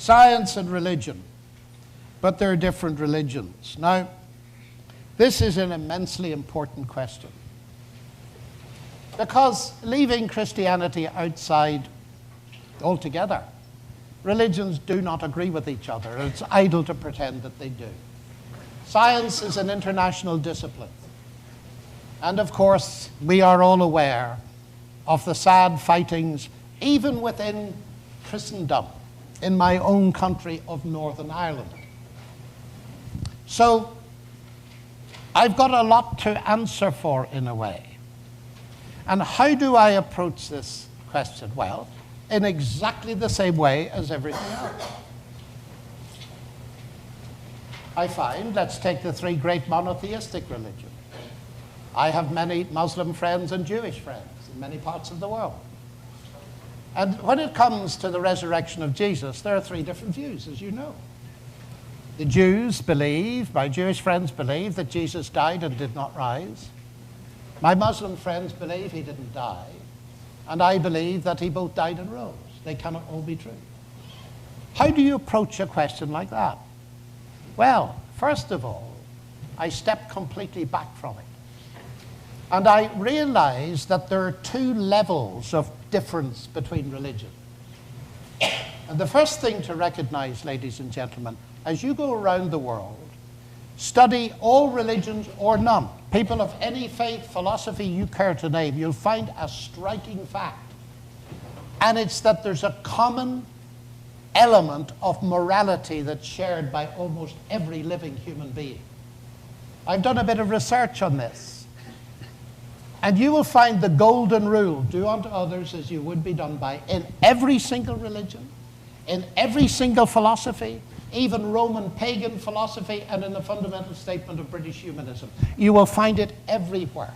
Science and religion, but they're different religions. Now, this is an immensely important question, because leaving Christianity outside altogether, religions do not agree with each other. It's idle to pretend that they do. Science is an international discipline. And of course, we are all aware of the sad fightings, even within Christendom, in my own country of Northern Ireland. So, I've got a lot to answer for in a way. And how do I approach this question? Well, in exactly the same way as everything else. I find, let's take the three great monotheistic religions. I have many Muslim friends and Jewish friends in many parts of the world. And when it comes to the resurrection of Jesus, there are three different views, as you know. The Jews believe, my Jewish friends believe, that Jesus died and did not rise. My Muslim friends believe he didn't die. And I believe that he both died and rose. They cannot all be true. How do you approach a question like that? Well, first of all, I step completely back from it. And I realize that there are two levels of difference between religion. And the first thing to recognize, ladies and gentlemen, as you go around the world, study all religions or none, people of any faith, philosophy you care to name, you'll find a striking fact. And it's that there's a common element of morality that's shared by almost every living human being. I've done a bit of research on this. And you will find the golden rule, do unto others as you would be done by, in every single religion, in every single philosophy, even Roman pagan philosophy, and in the fundamental statement of British humanism. You will find it everywhere.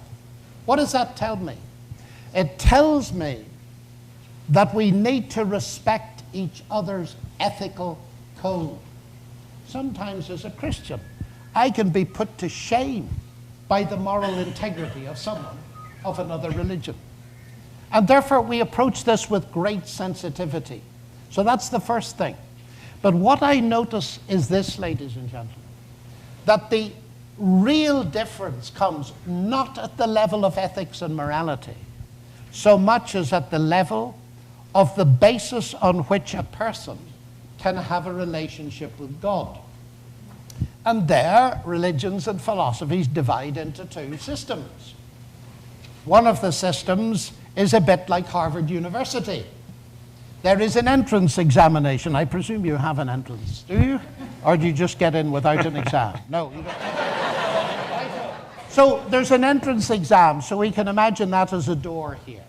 What does that tell me? It tells me that we need to respect each other's ethical code. Sometimes as a Christian, I can be put to shame by the moral integrity of someone of another religion. And therefore we approach this with great sensitivity. So that's the first thing. But what I notice is this, ladies and gentlemen, that the real difference comes not at the level of ethics and morality, so much as at the level of the basis on which a person can have a relationship with God. And there, religions and philosophies divide into two systems. One of the systems is a bit like Harvard University. There is an entrance examination. I presume you have an entrance, do you? Or do you just get in without an exam? No, you don't. So there's an entrance exam, so we can imagine that as a door here.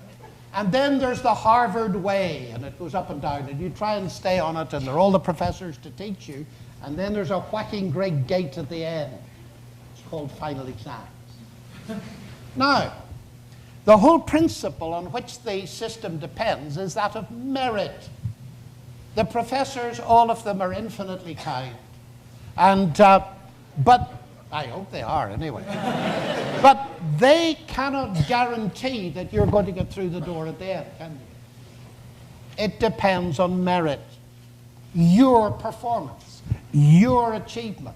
And then there's the Harvard way, and it goes up and down, and you try and stay on it, and there are all the professors to teach you, and then there's a whacking great gate at the end. It's called final exams. Now, the whole principle on which the system depends is that of merit. The professors, all of them, are infinitely kind. And, but, I hope they are anyway. But they cannot guarantee that you're going to get through the door at the end, can you? It depends on merit, your performance, your achievement.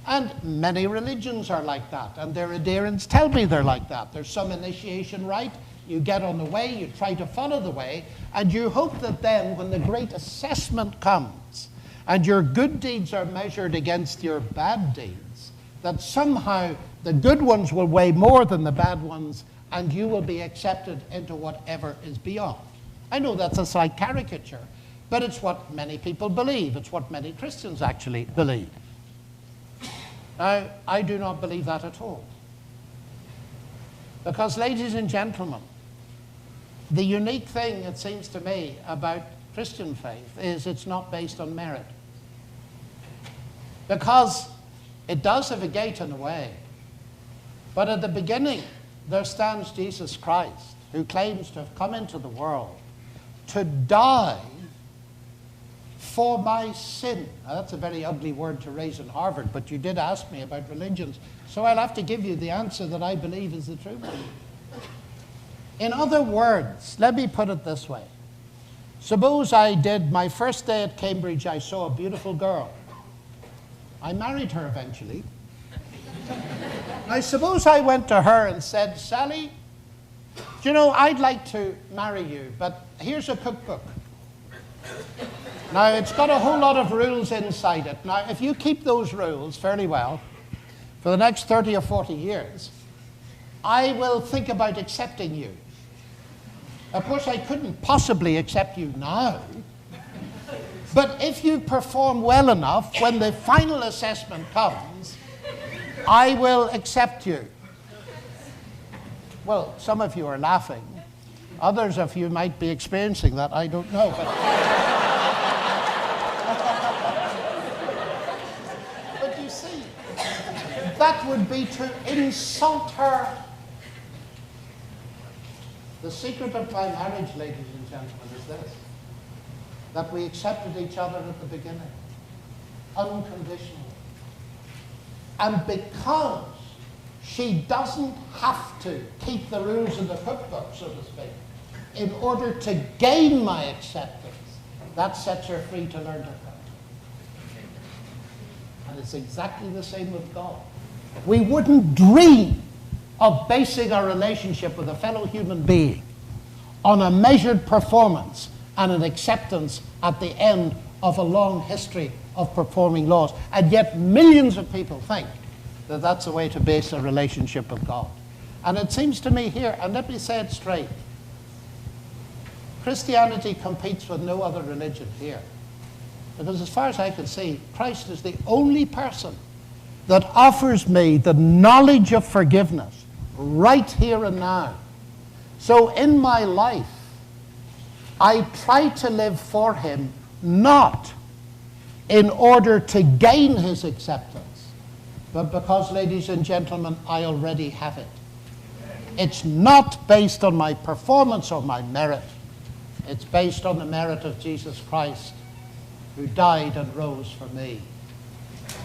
And many religions are like that, and their adherents tell me they're like that. There's some initiation rite, you get on the way, you try to follow the way, and you hope that then when the great assessment comes, and your good deeds are measured against your bad deeds, that somehow the good ones will weigh more than the bad ones, and you will be accepted into whatever is beyond. I know that's a slight caricature, but it's what many people believe. It's what many Christians actually believe. Now, I do not believe that at all. Because, ladies and gentlemen, the unique thing, it seems to me, about Christian faith is it's not based on merit. Because it does have a gate in a way, but at the beginning there stands Jesus Christ, who claims to have come into the world to die for my sin. Now, that's a very ugly word to raise in Harvard, but you did ask me about religions, so I'll have to give you the answer that I believe is the true one. In other words, let me put it this way. Suppose I did my first day at Cambridge, I saw a beautiful girl. I married her eventually. I suppose I went to her and said, Sally, do you know, I'd like to marry you, but here's a cookbook. Now, it's got a whole lot of rules inside it. Now, if you keep those rules fairly well, for the next 30 or 40 years, I will think about accepting you. Of course, I couldn't possibly accept you now, but if you perform well enough, when the final assessment comes, I will accept you. Well, some of you are laughing. Others of you might be experiencing that, I don't know. But you see, that would be to insult her. The secret of my marriage, ladies and gentlemen, is this: that we accepted each other at the beginning, unconditionally. And because she doesn't have to keep the rules of the cookbook, so to speak, in order to gain my acceptance, that sets her free to learn to cook. And it's exactly the same with God. We wouldn't dream of basing our relationship with a fellow human being on a measured performance and an acceptance at the end of a long history of performing laws. And yet millions of people think that that's a way to base a relationship with God. And it seems to me here, and let me say it straight, Christianity competes with no other religion here. Because as far as I can see, Christ is the only person that offers me the knowledge of forgiveness right here and now. So in my life, I try to live for him, not in order to gain his acceptance, but because, ladies and gentlemen, I already have it. It's not based on my performance or my merit. It's based on the merit of Jesus Christ, who died and rose for me.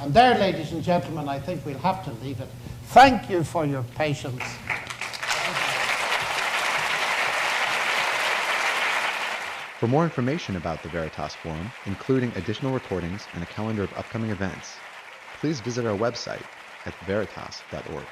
And there, ladies and gentlemen, I think we'll have to leave it. Thank you for your patience. For more information about the Veritas Forum, including additional recordings and a calendar of upcoming events, please visit our website at veritas.org.